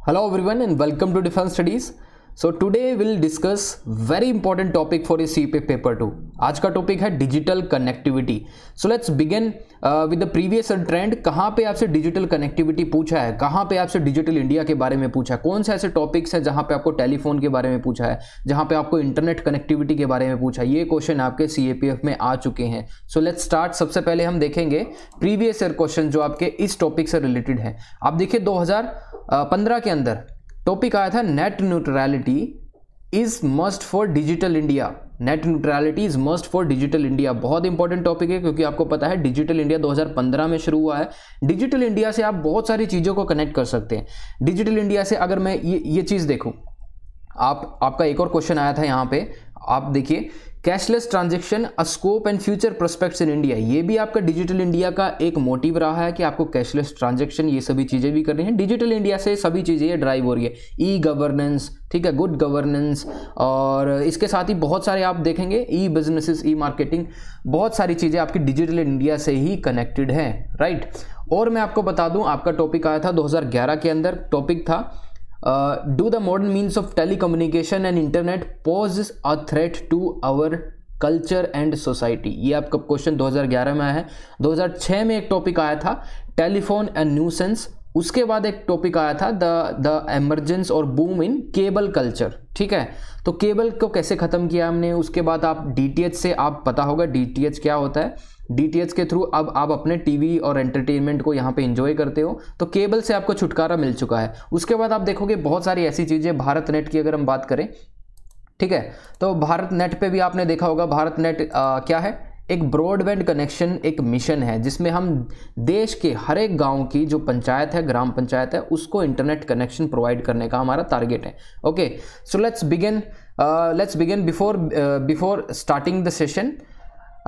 Hello everyone and welcome to Defense Studies. So today we'll discuss very important topic for a CPAP paper 2. आज का topic है digital connectivity. So let's begin with the previous trend. कहाँ पे आपसे digital connectivity पूछा है, कहाँ पे आपसे डिजिटल इंडिया के बारे में पूछा है, कौन से ऐसे टॉपिक्स हैं जहाँ पे आपको टेलीफोन के बारे में पूछा है, जहाँ पे आपको इंटरनेट कनेक्टिविटी के बारे में पूछा है. ये क्वेश्चन आपके CAPF में आ चुके हैं. So let's start. सबसे पहले हम देखेंगे प्रीवियस ईयर क्वेश्चन जो आपके इस टॉपिक से रिलेटेड है. आप देखिए 2015 के अंदर टॉपिक आया था net neutrality is must for digital India. Net neutrality is must for digital India बहुत इंपॉर्टेंट टॉपिक है, क्योंकि आपको पता है डिजिटल इंडिया 2015 में शुरू हुआ है. डिजिटल इंडिया से आप बहुत सारी चीज़ों को कनेक्ट कर सकते हैं. डिजिटल इंडिया से अगर मैं ये चीज़ देखूं, आपका एक और क्वेश्चन आया था यहाँ पे. आप देखिए cashless transaction a scope and future prospects in India. ये भी आपका डिजिटल इंडिया का एक मोटिव रहा है कि आपको कैशलेस ट्रांजेक्शन ये सभी चीज़ें भी करनी है. डिजिटल इंडिया से सभी चीज़ें ड्राइव हो रही है. ई गवर्नेंस, ठीक है, गुड गवर्नेंस, और इसके साथ ही बहुत सारे आप देखेंगे ई बिजनेसेस, ई मार्केटिंग, बहुत सारी चीज़ें आपकी डिजिटल इंडिया से ही कनेक्टेड हैं, राइट. और मैं आपको बता दूं, आपका टॉपिक आया था 2011 के अंदर. टॉपिक था do the modern means of telecommunication and internet pose a threat to our culture and society. ये आपका क्वेश्चन 2011 में आया है. 2006 में एक टॉपिक आया था टेलीफोन एंड न्यूसेंस. उसके बाद एक टॉपिक आया था द एमरजेंस और बूम इन केबल कल्चर, ठीक है. तो केबल को कैसे ख़त्म किया हमने. उसके बाद आप DTH से, आप पता होगा DTH क्या होता है. DTH के थ्रू अब आप अपने टीवी और एंटरटेनमेंट को यहाँ पे एंजॉय करते हो. तो केबल से आपको छुटकारा मिल चुका है. उसके बाद आप देखोगे बहुत सारी ऐसी चीज़ें. भारत नेट की अगर हम बात करें, ठीक है, तो भारत नेट पे भी आपने देखा होगा. भारत नेट क्या है, एक ब्रॉडबैंड कनेक्शन, एक मिशन है जिसमें हम देश के हर एक गांव की जो पंचायत है, ग्राम पंचायत है, उसको इंटरनेट कनेक्शन प्रोवाइड करने का हमारा टारगेट है. Okay, so let's begin. Before starting the session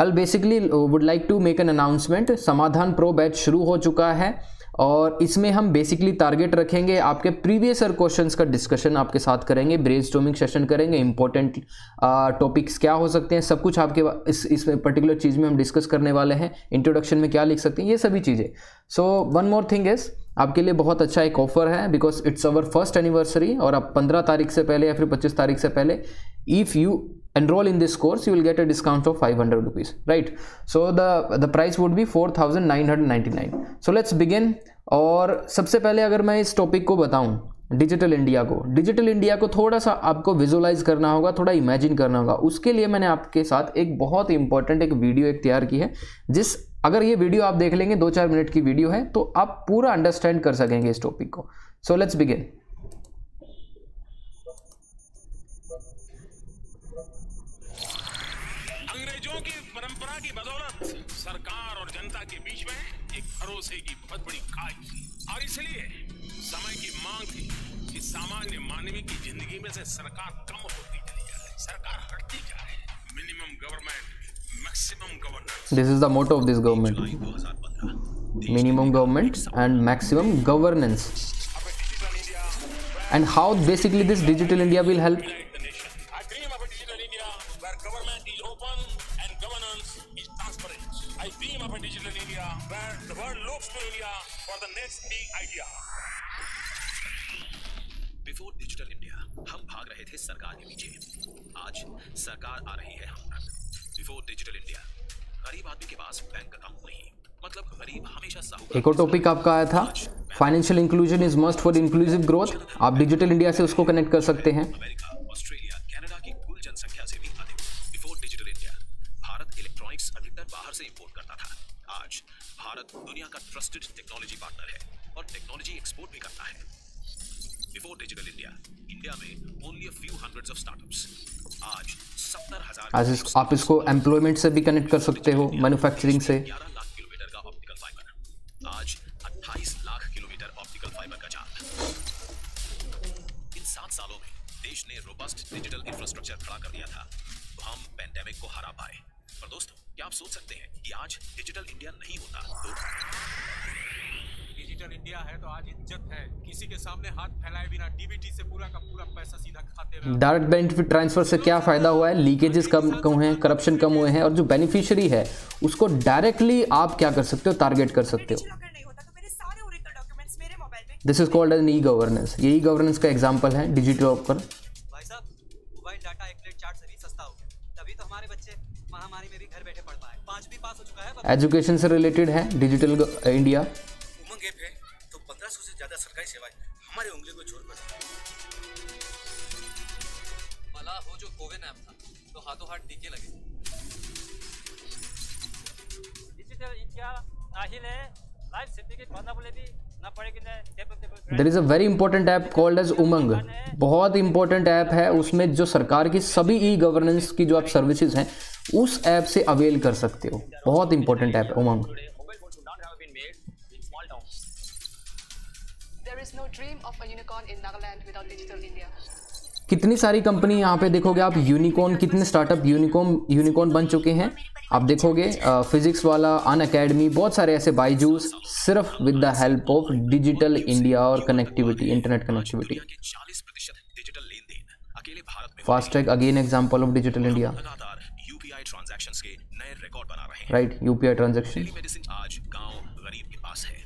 I'll basically would like to make an announcement. समाधान प्रो बैच शुरू हो चुका है और इसमें हम बेसिकली टारगेट रखेंगे आपके प्रीवियस ईयर क्वेश्चंस का डिस्कशन आपके साथ करेंगे, ब्रेनस्टॉर्मिंग सेशन करेंगे, इंपॉर्टेंट टॉपिक्स क्या हो सकते हैं, सब कुछ आपके इस पर्टिकुलर चीज़ में हम डिस्कस करने वाले हैं. इंट्रोडक्शन में क्या लिख सकते हैं, ये सभी चीज़ें. So one more thing is, आपके लिए बहुत अच्छा एक ऑफर है, because it's our first anniversary. और आप 15 तारीख से पहले या फिर 25 तारीख से पहले if you enroll in this course you will get a discount of 500 rupees, right. So the price would be 4999. So let's begin. और सबसे पहले अगर मैं इस टॉपिक को बताऊं, डिजिटल इंडिया को थोड़ा सा आपको विजुअलाइज करना होगा, थोड़ा इमेजिन करना होगा. उसके लिए मैंने आपके साथ एक बहुत इंपॉर्टेंट एक वीडियो तैयार की है, अगर ये वीडियो आप देख लेंगे, 2-4 मिनट की वीडियो है, तो आप पूरा अंडरस्टैंड कर सकेंगे इस टॉपिक को. So let's begin. सरकार और जनता के बीच में एक भरोसे की बहुत बड़ी खाई थी, और इसलिए समय की मांग थी कि सामान्य मानवीय की जिंदगी में से सरकार कम होती चली जाए, सरकार हटती जाए. Minimum government, maximum governance. This is the motto of this government. Minimum government and maximum governance. And how basically this digital India will help. Before digital India हम भाग रहे थे सरकार के पीछे, आज सरकार आ रही है हम तक. बिफोर डिजिटल इंडिया गरीब आदमी के पास बैंक अकाउंट नहीं, मतलब गरीब हमेशा साहूकार. एक और टॉपिक आपका आया था, financial inclusion is must for inclusive growth. आप डिजिटल इंडिया से उसको कनेक्ट कर सकते हैं. अमेरिका, ऑस्ट्रेलिया, कनाडा की कुल जनसंख्या से भी अधिक. Before digital India Bharat electronics अधिकतर बाहर से इंपोर्ट करता था. आज भारत दुनिया का ट्रस्टेड टेक्नोलॉजी पार्टनर है और टेक्नोलॉजी एक्सपोर्ट भी करता है. बिफोर डिजिटल इंडिया में only a few hundreds of startups. आज 70,000. आप इसको एम्प्लॉयमेंट से भी कनेक्ट कर सकते हो, मैन्युफैक्चरिंग से. 11 लाख किलोमीटर का ऑप्टिकल फाइबर, आज 28 लाख किलोमीटर ऑप्टिकल फाइबर का जाल. इन 7 सालों में देश ने रोबस्ट डिजिटल इंफ्रास्ट्रक्चर खड़ा कर दिया था, तो हम पेंडेमिक को हरा पाए. पर दोस्तों, क्या आप सोच सकते हैं कि आज डिजिटल इंडिया नहीं होता तो? डिजिटल इंडिया है तो आज इज्जत है, किसी के सामने हाथ फैलाए बिना डीबीटी से पूरा का पूरा पैसा सीधा खाते में. डायरेक्ट बेनिफिट ट्रांसफर से क्या फ़ायदा हुआ है, लीकेजेस कम हुए हैं, करप्शन कम हुए हैं, और जो बेनिफिशियरी है उसको डायरेक्टली आप क्या कर सकते हो, टारगेट कर सकते हो. This is called an e governance. ये ई गवर्नेंस का एग्जाम्पल है डिजिटल लॉकर। भाई साहब, मोबाइल डाटा एक प्लेट चाट से भी सस्ता हो गया, तभी तो हमारे बच्चे महामारी में भी घर बैठे पढ़ पाए। 5वीं पास हो चुका है। एजुकेशन से रिलेटेड है डिजिटल इंडिया। उमंग ऐप है तो 1500 से ज्यादा सरकारी सेवाएं हमारे उंगली को छोड़ पड़े। भला हो जो कोविन ऐप था तो हाथों हाथ टीके लगे। डिजिटल इंडिया अहिले लाइफ सर्टिफिकेट भन्न बोले भी ना पड़ेगी ना table. There is a very important app called as Umang. बहुत इंपॉर्टेंट ऐप है, उसमें जो सरकार की सभी ई गवर्नेंस की जो आप सर्विसेज हैं उस ऐप से अवेल कर सकते हो। बहुत इंपॉर्टेंट ऐप है उमंग। There is no dream of a unicorn in Nagaland without digital India. कितनी सारी कंपनी यहाँ पे देखोगे आप, यूनिकॉर्न, कितने स्टार्टअप यूनिकॉर्न बन चुके हैं आप देखोगे। फिजिक्स वाला, अन अकेडमी, बहुत सारे ऐसे, बायजूस, सिर्फ with the help of digital India और कनेक्टिविटी, इंटरनेट कनेक्टिविटी। 40% डिजिटल लेन-देन अकेले भारत में। FASTag again example of digital India. लगातार यूपीआई ट्रांजैक्शंस के नए रिकॉर्ड बना रहे हैं। Right, UPI transaction. टेलीमेडिसिन आज गांव गरीब के पास है।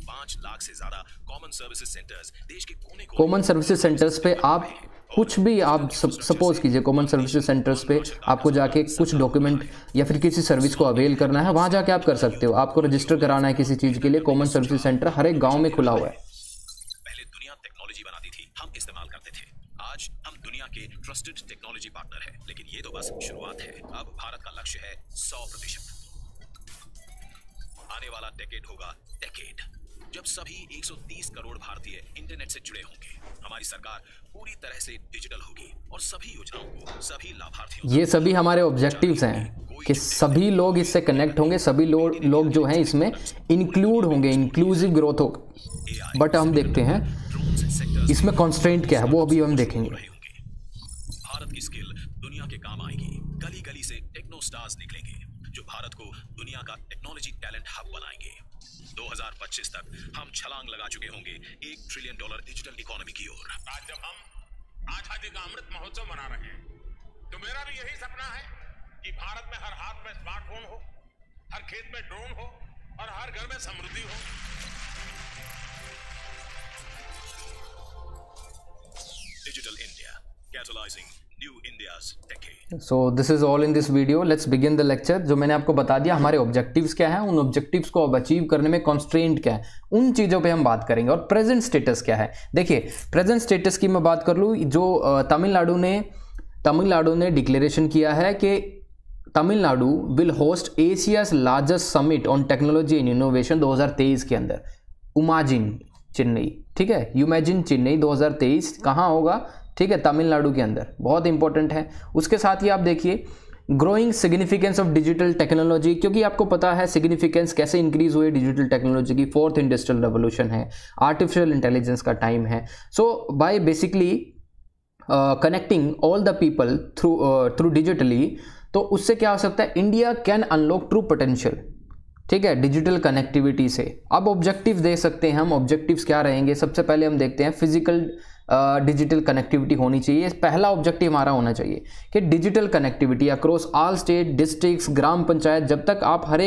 5 लाख से ज्यादा कॉमन सर्विसेज सेंटर्स देश के कोने कोने। कॉमन सर्विसेज सेंटर्स पे आप कुछ भी, आप सपोज कीजिए कॉमन सर्विसेज सेंटर्स पे आपको जाके कुछ डॉक्यूमेंट या फिर किसी सर्विस को अवेल करना है, वहाँ जाके आप कर सकते हो। आपको रजिस्टर कराना है किसी चीज़ के लिए, कॉमन सर्विसेज सेंटर हर एक गाँव में खुला हुआ है। पहले दुनिया टेक्नोलॉजी बनाती थी, हम इस्तेमाल करते थे। आज हम दुनिया के ट्रस्टेड टेक्नोलॉजी पार्टनर है, लेकिन ये तो बस शुरुआत है। अब भारत का लक्ष्य है 100%। आने वाला डेकेड होगा डेकेड जब सभी 130 करोड़ भारतीय इंटरनेट से जुड़े होंगे। हमारी सरकार पूरी तरह से डिजिटल होगी और सभी योजनाओं को सभी लाभार्थियों, ये सभी हमारे ऑब्जेक्टिव्स हैं कि सभी लोग इससे कनेक्ट होंगे, सभी लोग जो हैं इसमें इंक्लूड होंगे, इंक्लूसिव ग्रोथ होगा। बट हम देखते हैं इसमें कॉन्स्ट्रेंट क्या है, वो अभी हम देखेंगे। भारत की स्किल दुनिया के काम आएगी। गली गली से टेक्नो स्टार्स निकलेंगे जो भारत को दुनिया का टेक्नोलॉजी टैलेंट हब बनाएंगे। 2025 तक हम छलांग लगा चुके होंगे $1 ट्रिलियन डिजिटल इकोनॉमी की ओर। आज जब हम आजादी का अमृत महोत्सव मना रहे हैं तो मेरा भी यही सपना है कि भारत में हर हाथ में स्मार्टफोन हो, हर खेत में ड्रोन हो और हर घर में समृद्धि हो। Digital India, catalysing new India's decade. So this is all in this video. Let's begin the lecture. जो मैंने आपको बता दिया हमारे ऑब्जेक्टिव्स क्या हैं, उन ऑब्जेक्टिव्स को अब अचीव करने में कॉन्स्ट्रेंट क्या है, उन चीज़ों पे हम बात करेंगे। और प्रेजेंट स्टेटस क्या है, देखिए प्रेजेंट स्टेटस की मैं बात कर लूँ, जो तमिलनाडु ने डिक्लेरेशन किया है कि Tamil Nadu will host Asia's largest summit on technology and innovation 2023 के अंदर। उमाजिन चेन्नई, ठीक है, यूमैजिन चेन्नई 2023 कहाँ होगा, ठीक है, तमिलनाडु के अंदर। बहुत इंपॉर्टेंट है। उसके साथ ही आप देखिए growing significance of digital technology, क्योंकि आपको पता है सिग्निफिकेंस कैसे इंक्रीज हुई डिजिटल टेक्नोलॉजी की। 4th इंडस्ट्रियल रेवोल्यूशन है, आर्टिफिशियल इंटेलिजेंस का टाइम है। So by basically connecting all the people through digitally, तो उससे क्या हो सकता है, India can unlock true potential, ठीक है, डिजिटल कनेक्टिविटी से। अब ऑब्जेक्टिव दे सकते हैं हम। ऑब्जेक्टिव्स क्या रहेंगे, सबसे पहले हम देखते हैं फिजिकल डिजिटल कनेक्टिविटी होनी चाहिए। पहला ऑब्जेक्टिव हमारा होना चाहिए कि digital connectivity across all state, districts, gram panchayat. जब तक आप हर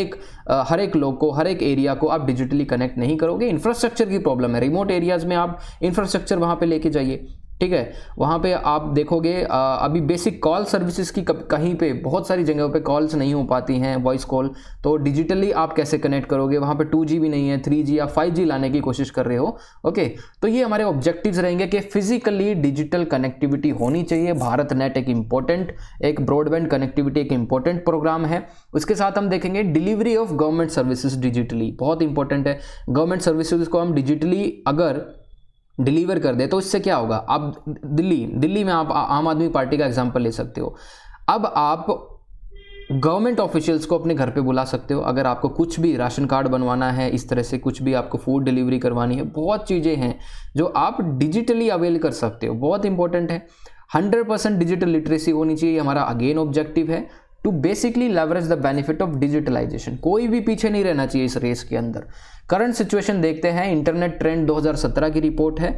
एक लोग को, हर एक एरिया को आप डिजिटली कनेक्ट नहीं करोगे, इंफ्रास्ट्रक्चर की प्रॉब्लम है। रिमोट एरियाज में आप इंफ्रास्ट्रक्चर वहाँ पे लेके जाइए, ठीक है। वहाँ पे आप देखोगे अभी बेसिक कॉल सर्विसेज की कहीं पे बहुत सारी जगहों पे कॉल्स नहीं हो पाती हैं, वॉइस कॉल। तो डिजिटली आप कैसे कनेक्ट करोगे, वहाँ पे 2G भी नहीं है, 3G या 5G लाने की कोशिश कर रहे हो, ओके। तो ये हमारे ऑब्जेक्टिव्स रहेंगे कि फिजिकली डिजिटल कनेक्टिविटी होनी चाहिए। भारत नेट एक ब्रॉडबैंड कनेक्टिविटी एक इंपॉर्टेंट प्रोग्राम है। उसके साथ हम देखेंगे delivery of government services digitally, बहुत इंपॉर्टेंट है। गवर्नमेंट सर्विसेज को हम डिजिटली अगर डिलीवर कर दे तो इससे क्या होगा। आप दिल्ली में आप आम आदमी पार्टी का एग्जांपल ले सकते हो। अब आप गवर्नमेंट ऑफिशियल्स को अपने घर पे बुला सकते हो। अगर आपको कुछ भी राशन कार्ड बनवाना है, इस तरह से कुछ भी आपको फूड डिलीवरी करवानी है, बहुत चीज़ें हैं जो आप डिजिटली अवेल कर सकते हो, बहुत इंपॉर्टेंट है। 100% डिजिटल लिटरेसी होनी चाहिए, हमारा अगेन ऑब्जेक्टिव है to basically leverage the benefit of digitalization. कोई भी पीछे नहीं रहना चाहिए इस रेस के अंदर। करंट सिचुएशन देखते हैं, इंटरनेट ट्रेंड 2017 की रिपोर्ट है।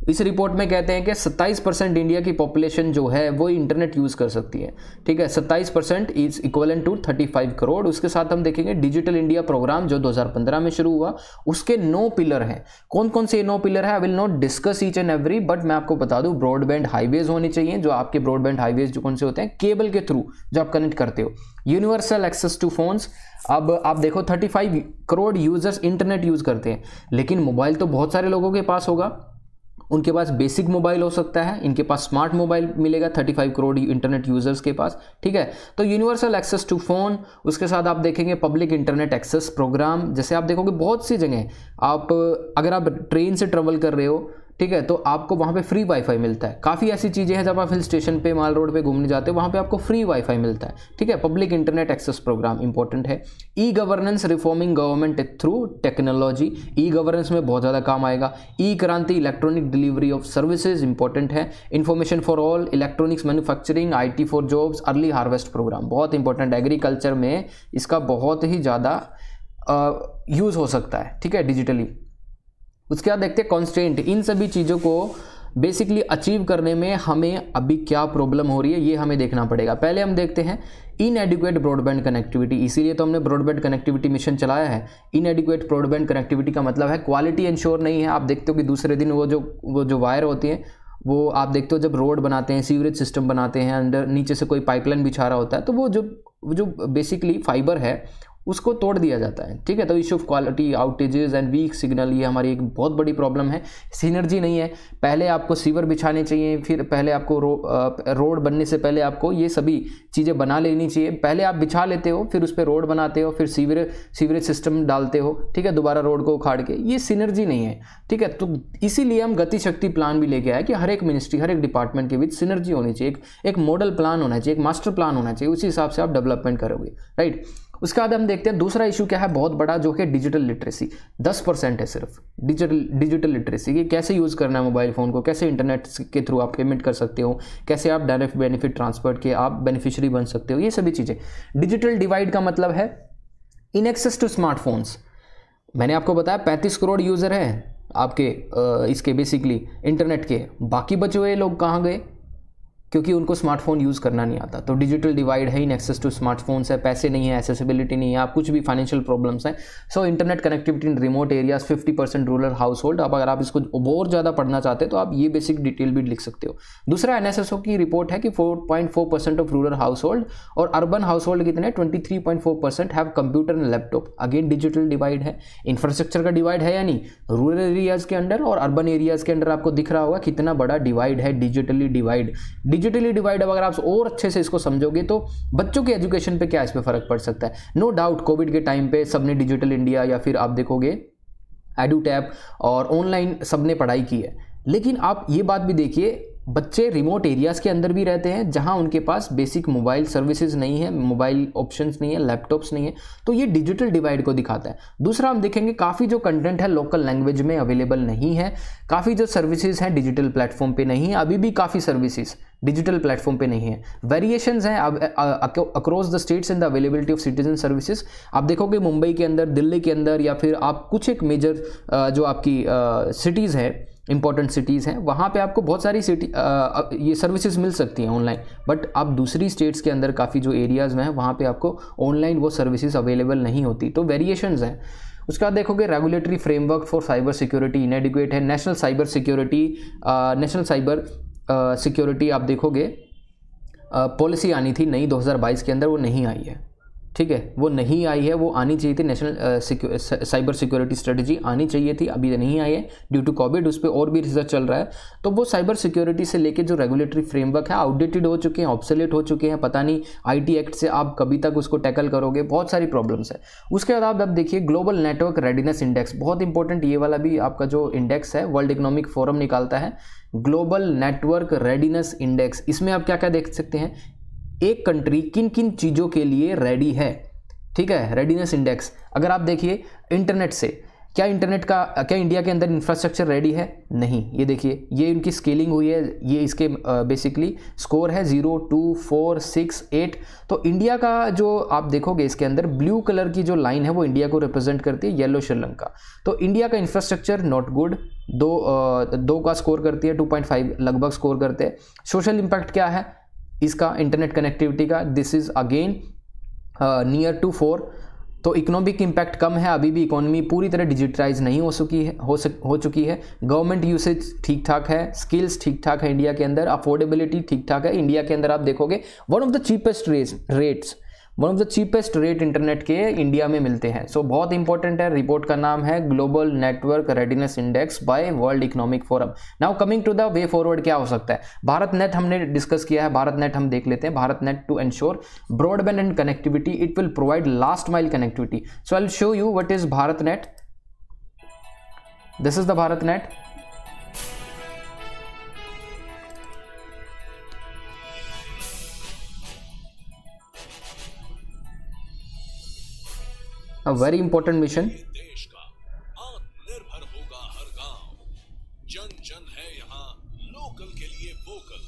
इस रिपोर्ट में कहते हैं कि 27% इंडिया की पॉपुलेशन जो है वो इंटरनेट यूज़ कर सकती है, ठीक है। 27% इज इक्वलेंट टू 35 करोड़। उसके साथ हम देखेंगे डिजिटल इंडिया प्रोग्राम जो 2015 में शुरू हुआ, उसके 9 पिलर हैं। कौन कौन से 9 पिलर है, I will not discuss each and every, but मैं आपको बता दूं ब्रॉडबैंड हाईवेज होने चाहिए। जो आपके ब्रॉडबैंड हाईवेज जो कौन से होते हैं, केबल के थ्रू जो आप कनेक्ट करते हो। यूनिवर्सल एक्सेस टू फोन्स, अब आप देखो 35 करोड़ यूजर्स इंटरनेट यूज करते हैं, लेकिन मोबाइल तो बहुत सारे लोगों के पास होगा। उनके पास बेसिक मोबाइल हो सकता है, इनके पास स्मार्ट मोबाइल मिलेगा 35 करोड़ इंटरनेट यूजर्स के पास, ठीक है। तो यूनिवर्सल एक्सेस टू फोन, उसके साथ आप देखेंगे पब्लिक इंटरनेट एक्सेस प्रोग्राम। जैसे आप देखोगे बहुत सी जगह आप अगर आप ट्रेन से ट्रेवल कर रहे हो, ठीक है, तो आपको वहाँ पे फ्री वाईफाई मिलता है। काफ़ी ऐसी चीज़ें हैं जब आप हिल स्टेशन पे माल रोड पे घूमने जाते हो, वहाँ पे आपको फ्री वाईफाई मिलता है, ठीक है। Public internet access program important है। E governance reforming government through technology, e governance में बहुत ज़्यादा काम आएगा। E Kranti electronic delivery of services important है। Information for all, electronics manufacturing, IT for jobs, early harvest program बहुत इंपॉर्टेंट। एग्रीकल्चर में इसका बहुत ही ज़्यादा यूज़ हो सकता है, ठीक है, डिजिटली। उसके बाद देखते हैं कॉन्स्टेंट। इन सभी चीज़ों को बेसिकली अचीव करने में हमें अभी क्या प्रॉब्लम हो रही है ये हमें देखना पड़ेगा। पहले हम देखते हैं इनएडिक्वेट ब्रॉडबैंड कनेक्टिविटी, इसीलिए तो हमने ब्रॉडबैंड कनेक्टिविटी मिशन चलाया है। इनएडिक्वेट ब्रॉडबैंड कनेक्टिविटी का मतलब है क्वालिटी इंश्योर नहीं है। आप देखते हो कि दूसरे दिन वो जो वायर होती है वो आप देखते हो जब रोड बनाते हैं, सीवरेज सिस्टम बनाते हैं, अंदर नीचे से कोई पाइपलाइन बिछा रहा होता है, तो वो जो बेसिकली फाइबर है उसको तोड़ दिया जाता है, ठीक है। तो issue of quality, outages and weak signal, ये हमारी एक बहुत बड़ी प्रॉब्लम है। सिनर्जी नहीं है। पहले आपको सीवर बिछाने चाहिए, फिर पहले आपको रोड बनने से पहले आपको ये सभी चीज़ें बना लेनी चाहिए। पहले आप बिछा लेते हो, फिर उस पर रोड बनाते हो, फिर सीवरेज सिस्टम डालते हो, ठीक है, दोबारा रोड को उखाड़ के, ये सिनर्जी नहीं है, ठीक है। तो इसीलिए हम गति शक्ति प्लान भी लेके आए कि हर एक मिनिस्ट्री, हर एक डिपार्टमेंट के बीच सिनर्जी होनी चाहिए, एक मॉडल प्लान होना चाहिए, एक मास्टर प्लान होना चाहिए, उसी हिसाब से आप डेवलपमेंट करोगे, राइट। उसके बाद हम देखते हैं दूसरा इशू क्या है बहुत बड़ा, जो कि डिजिटल लिटरेसी। 10% है सिर्फ डिजिटल लिटरेसी, कि कैसे यूज़ करना है मोबाइल फ़ोन को, कैसे इंटरनेट के थ्रू आप पेमेंट कर सकते हो, कैसे आप डायरेक्ट बेनिफिट ट्रांसफर के आप बेनिफिशियरी बन सकते हो, ये सभी चीज़ें। डिजिटल डिवाइड का मतलब है इन एक्सेस टू स्मार्टफोन्स। मैंने आपको बताया 35 करोड़ यूज़र हैं आपके इसके बेसिकली इंटरनेट के, बाकी बचे हुए लोग कहाँ गए, क्योंकि उनको स्मार्टफोन यूज़ करना नहीं आता। तो डिजिटल डिवाइड है, इन एक्सेस टू स्मार्टफोन्स है, पैसे नहीं है, एक्सेसिबिलिटी नहीं है, आप कुछ भी फाइनेंशियल प्रॉब्लम्स हैं। सो इंटरनेट कनेक्टिविटी इन remote areas, 50% rural house hold. अब अगर आप इसको और ज़्यादा पढ़ना चाहते हैं तो आप ये बेसिक डिटेल भी लिख सकते हो। दूसरा NSSO की रिपोर्ट है कि 4.4% ऑफ रूरल हाउस होल्ड और अर्बन हाउस होल्ड कितने 23.4% have computer and laptop. Again digital divide है। इंफ्रास्ट्रक्चर का डिवाइड है या नहीं, रूरल एरियाज़ के अंडर और अर्बन एरियाज़ के अंडर आपको दिख रहा होगा कितना बड़ा डिवाइड है, डिजिटली डिवाइड। डिजिटली डिवाइड अगर आप और अच्छे से इसको समझोगे तो बच्चों के एजुकेशन पे क्या इस पे फर्क पड़ सकता है। नो डाउट कोविड के टाइम पे सबने डिजिटल इंडिया या फिर आप देखोगे एडुटैप और ऑनलाइन सबने पढ़ाई की है, लेकिन आप ये बात भी देखिए बच्चे रिमोट एरियाज़ के अंदर भी रहते हैं जहां उनके पास बेसिक मोबाइल सर्विसेज नहीं है, मोबाइल ऑप्शंस नहीं है, लैपटॉप्स नहीं है। तो ये डिजिटल डिवाइड को दिखाता है। दूसरा हम देखेंगे काफ़ी जो कंटेंट है लोकल लैंग्वेज में अवेलेबल नहीं है, काफ़ी जो सर्विसेज हैं डिजिटल प्लेटफॉर्म पे नहीं है, अभी भी काफ़ी सर्विसेज डिजिटल प्लेटफॉर्म पे नहीं है। वेरिएशंस हैं across the states in the availability of citizen services. आप देखोगे मुंबई के अंदर, दिल्ली के अंदर या फिर आप कुछ एक मेजर जो आपकी सिटीज़ है, इंपॉर्टेंट सिटीज़ हैं, वहाँ पे आपको बहुत सारी ये सर्विसेज मिल सकती हैं ऑनलाइन, बट आप दूसरी स्टेट्स के अंदर काफ़ी जो एरियाज़ में हैं वहाँ पे आपको ऑनलाइन वो सर्विसेज अवेलेबल नहीं होती। तो वेरिएशंस हैं। उसके बाद देखोगे regulatory framework for cyber security inadequate है। नेशनल साइबर सिक्योरिटी आप देखोगे पॉलिसी आनी थी नई 2022 के अंदर, वो नहीं आई है, ठीक है, वो नहीं आई है। वो आनी चाहिए थी, नेशनल साइबर सिक्योरिटी स्ट्रेटजी आनी चाहिए थी, अभी नहीं आई है ड्यू टू कोविड। उस पर और भी रिसर्च चल रहा है। तो वो साइबर सिक्योरिटी से लेके जो रेगुलेटरी फ्रेमवर्क है आउटडेटेड हो चुके हैं, ऑब्सोलेट हो चुके हैं। पता नहीं IT एक्ट से आप कभी तक उसको टैकल करोगे, बहुत सारी प्रॉब्लम्स है। उसके बाद आप देखिए ग्लोबल नेटवर्क रेडीनेस इंडेक्स, बहुत इंपॉर्टेंट। ये वाला भी आपका जो इंडेक्स है वर्ल्ड इकोनॉमिक फोरम निकालता है, ग्लोबल नेटवर्क रेडीनेस इंडेक्स। इसमें आप क्या क्या देख सकते हैं, एक कंट्री किन किन चीज़ों के लिए रेडी है, ठीक है, रेडीनेस इंडेक्स। अगर आप देखिए इंटरनेट से क्या इंडिया के अंदर इंफ्रास्ट्रक्चर रेडी है? नहीं। ये देखिए, ये इनकी स्केलिंग हुई है, ये इसके बेसिकली स्कोर है 0, 2, 4, 6, 8। तो इंडिया का जो आप देखोगे इसके अंदर ब्लू कलर की जो लाइन है वो इंडिया को रिप्रेजेंट करती है, येलो श्रीलंका। तो इंडिया का इंफ्रास्ट्रक्चर नॉट गुड, 2 का स्कोर करती है, 2.5 लगभग स्कोर करते हैं। सोशल इंपैक्ट क्या है इसका, इंटरनेट कनेक्टिविटी का? This is again near to 4। तो इकोनॉमिक इम्पैक्ट कम है, अभी भी इकोनॉमी पूरी तरह डिजिटलाइज नहीं हो चुकी है। गवर्नमेंट यूसेज ठीक ठाक है, स्किल्स ठीक ठाक है इंडिया के अंदर, अफोर्डेबिलिटी ठीक ठाक है। इंडिया के अंदर आप देखोगे one of the cheapest rate internet के इंडिया में मिलते हैं। सो बहुत इंपॉर्टेंट है। रिपोर्ट का नाम है global network readiness index by world economic forum. Now coming to the way forward, क्या हो सकता है? भारत नेट हमने डिस्कस किया है, भारत नेट हम देख लेते हैं। Bharat net to ensure broadband and connectivity, it will provide last mile connectivity. So I will show you what is Bharat net. This is the Bharat net. A very important mission. देश का आत्मनिर्भर होगा हर गांव, जन जन है यहाँ लोकल के लिए वोकल।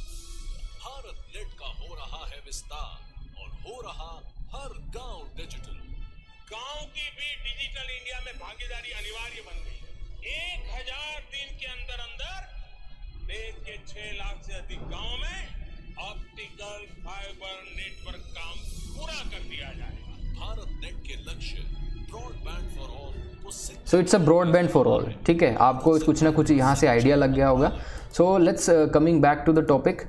भारत नेट का हो रहा है विस्तार और हो रहा हर गांव डिजिटल। गांव की भी डिजिटल इंडिया में भागीदारी अनिवार्य बन गई है। 1000 दिन के अंदर देश के 6 लाख से अधिक गांव में ऑप्टिकल फाइबर नेटवर्क काम पूरा कर दिया जाएगा। भारत नेट के लक्ष्य ब्रॉडबैंड फॉर ऑल को so it's a broadband for all. ठीक है, आपको कुछ ना कुछ यहाँ से आइडिया लग गया होगा। So let's coming back to the topic.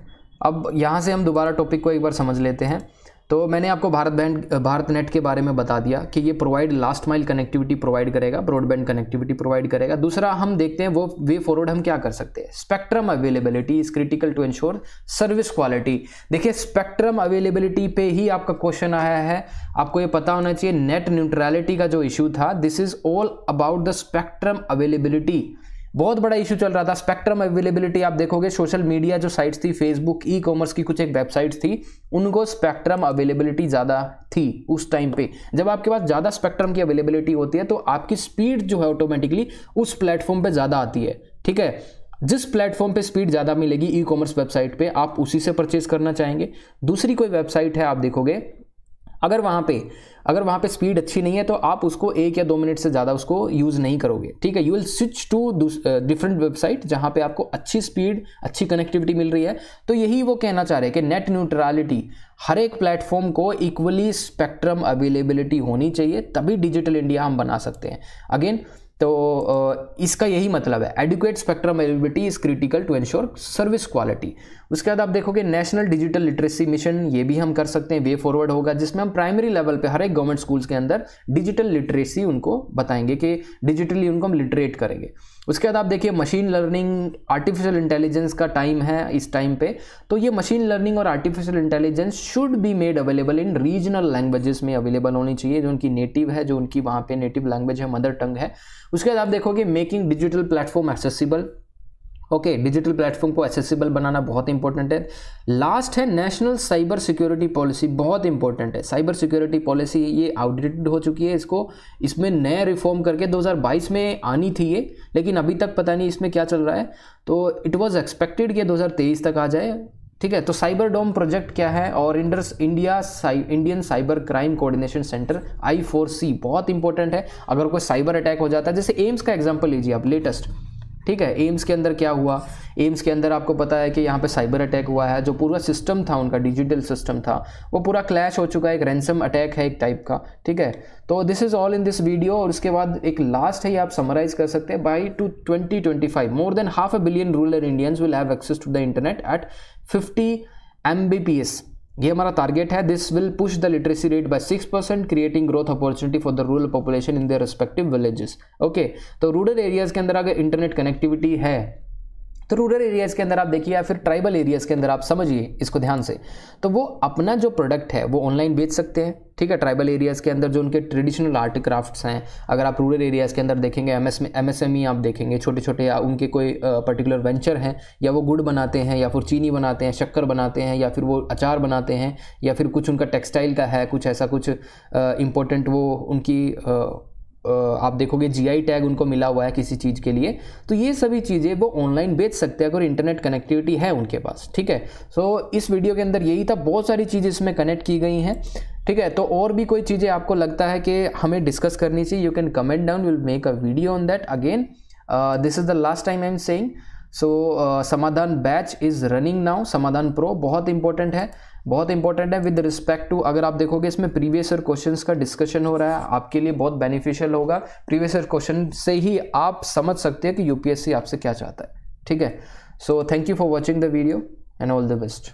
अब यहाँ से हम दोबारा टॉपिक को एक बार समझ लेते हैं। तो मैंने आपको भारत नेट के बारे में बता दिया कि ये provide last mile connectivity provide करेगा, ब्रॉडबैंड कनेक्टिविटी प्रोवाइड करेगा। दूसरा हम देखते हैं वो वे फॉरवर्ड हम क्या कर सकते हैं। Spectrum availability is critical to ensure service quality. देखिए, स्पेक्ट्रम अवेलेबिलिटी पे ही आपका क्वेश्चन आया है। आपको ये पता होना चाहिए नेट न्यूट्रलिटी का जो इशू था, this is all about the spectrum availability. बहुत बड़ा इशू चल रहा था स्पेक्ट्रम अवेलेबिलिटी। आप देखोगे सोशल मीडिया जो साइट्स थी, फेसबुक, ई कॉमर्स की कुछ एक वेबसाइट्स थी, उनको स्पेक्ट्रम अवेलेबिलिटी ज़्यादा थी उस टाइम पे। जब आपके पास ज़्यादा स्पेक्ट्रम की अवेलेबिलिटी होती है तो आपकी स्पीड जो है ऑटोमेटिकली उस प्लेटफॉर्म पे ज़्यादा आती है। ठीक है, जिस प्लेटफॉर्म पे स्पीड ज़्यादा मिलेगी ई कॉमर्स वेबसाइट पे, आप उसी से परचेज करना चाहेंगे। दूसरी कोई वेबसाइट है, आप देखोगे अगर वहाँ पे स्पीड अच्छी नहीं है तो आप उसको 1 या 2 मिनट से ज़्यादा उसको यूज़ नहीं करोगे। ठीक है, you will switch to different website जहाँ पे आपको अच्छी स्पीड, अच्छी कनेक्टिविटी मिल रही है। तो यही वो कहना चाह रहे हैं कि नेट न्यूट्रलिटी, हर एक प्लेटफॉर्म को इक्वली स्पेक्ट्रम अवेलेबिलिटी होनी चाहिए, तभी डिजिटल इंडिया हम बना सकते हैं। अगेन तो इसका यही मतलब है, adequate spectrum availability is critical to ensure service quality. उसके बाद आप देखोगे नेशनल डिजिटल लिटरेसी मिशन, ये भी हम कर सकते हैं, वे फॉरवर्ड होगा, जिसमें हम प्राइमरी लेवल पे हर एक गवर्नमेंट स्कूल्स के अंदर डिजिटल लिटरेसी उनको बताएंगे कि डिजिटली उनको हम लिटरेट करेंगे। उसके बाद आप देखिए मशीन लर्निंग, आर्टिफिशियल इंटेलिजेंस का टाइम है इस टाइम पे, तो ये मशीन लर्निंग और artificial intelligence should be made available in regional languages में अवेलेबल होनी चाहिए, जो उनकी नेटिव है, जो उनकी वहाँ पे नेटिव लैंग्वेज है, मदर टंग है। उसके बाद आप देखोगे making digital platform accessible. Okay, digital platform को एक्सेसिबल बनाना बहुत इंपॉर्टेंट है। लास्ट है नेशनल साइबर सिक्योरिटी पॉलिसी, बहुत इंपॉर्टेंट है। साइबर सिक्योरिटी पॉलिसी ये आउटडेटेड हो चुकी है, इसमें नया रिफॉर्म करके 2022 में आनी थी ये, लेकिन अभी तक पता नहीं इसमें क्या चल रहा है। तो इट वाज एक्सपेक्टेड कि 2023 तक आ जाए। ठीक है, तो साइबर डोम प्रोजेक्ट क्या है, और Indian cyber crime coordination centre I4C बहुत इंपॉर्टेंट है। अगर कोई साइबर अटैक हो जाता है, जैसे एम्स का एग्जांपल लीजिए आप लेटेस्ट। ठीक है, एम्स के अंदर क्या हुआ, एम्स के अंदर आपको पता है कि यहाँ पे साइबर अटैक हुआ है। जो पूरा सिस्टम था उनका, डिजिटल सिस्टम था, वो पूरा क्लैश हो चुका है, एक रैंसम अटैक है एक टाइप का। ठीक है, तो this is all in this video. और उसके बाद एक लास्ट है, ये आप समराइज कर सकते हैं, by to 2025 more than 500 million rural Indians will have access to the internet at 50 Mbps। ये हमारा टारगेट है। This will push the literacy rate by 6%, creating growth opportunity for the rural population in their respective villages. Okay, तो rural areas के अंदर अगर internet connectivity है तो rural areas के अंदर आप देखिए, या फिर ट्राइबल एरियाज के अंदर आप समझिए इसको ध्यान से, तो वो अपना जो प्रोडक्ट है वो ऑनलाइन बेच सकते हैं। ठीक है, ट्राइबल एरियाज के अंदर जो उनके ट्रेडिशनल आर्ट क्राफ्ट्स हैं, अगर आप रूरल एरियाज के अंदर देखेंगे MSME आप देखेंगे, छोटे छोटे, या उनके कोई पर्टिकुलर वेंचर हैं, या वो गुड़ बनाते हैं, या फिर चीनी बनाते हैं, शक्कर बनाते हैं, या फिर वो अचार बनाते हैं, या फिर कुछ उनका टेक्सटाइल का है, कुछ ऐसा कुछ इम्पोर्टेंट वो उनकी आप देखोगे GI टैग उनको मिला हुआ है किसी चीज़ के लिए, तो ये सभी चीज़ें वो ऑनलाइन बेच सकते हैं अगर इंटरनेट कनेक्टिविटी है उनके पास, ठीक है। सो इस वीडियो के अंदर यही था, बहुत सारी चीज़ें इसमें कनेक्ट की गई हैं, ठीक है। तो और भी कोई चीज़ें आपको लगता है कि हमें डिस्कस करनी चाहिए, you can comment down, will make a video on that. Again this is the last time I am saying, so Samadhan batch is running now, Samadhan pro बहुत इंपॉर्टेंट है, बहुत इंपॉर्टेंट है विद रिस्पेक्ट टू, अगर आप देखोगे इसमें प्रीवियस ईयर क्वेश्चंस का discussion हो रहा है, आपके लिए बहुत बेनिफिशियल होगा। प्रीवियस ईयर क्वेश्चन से ही आप समझ सकते हैं कि यूपीएससी आपसे क्या चाहता है, ठीक है। So thank you for watching the video and all the best.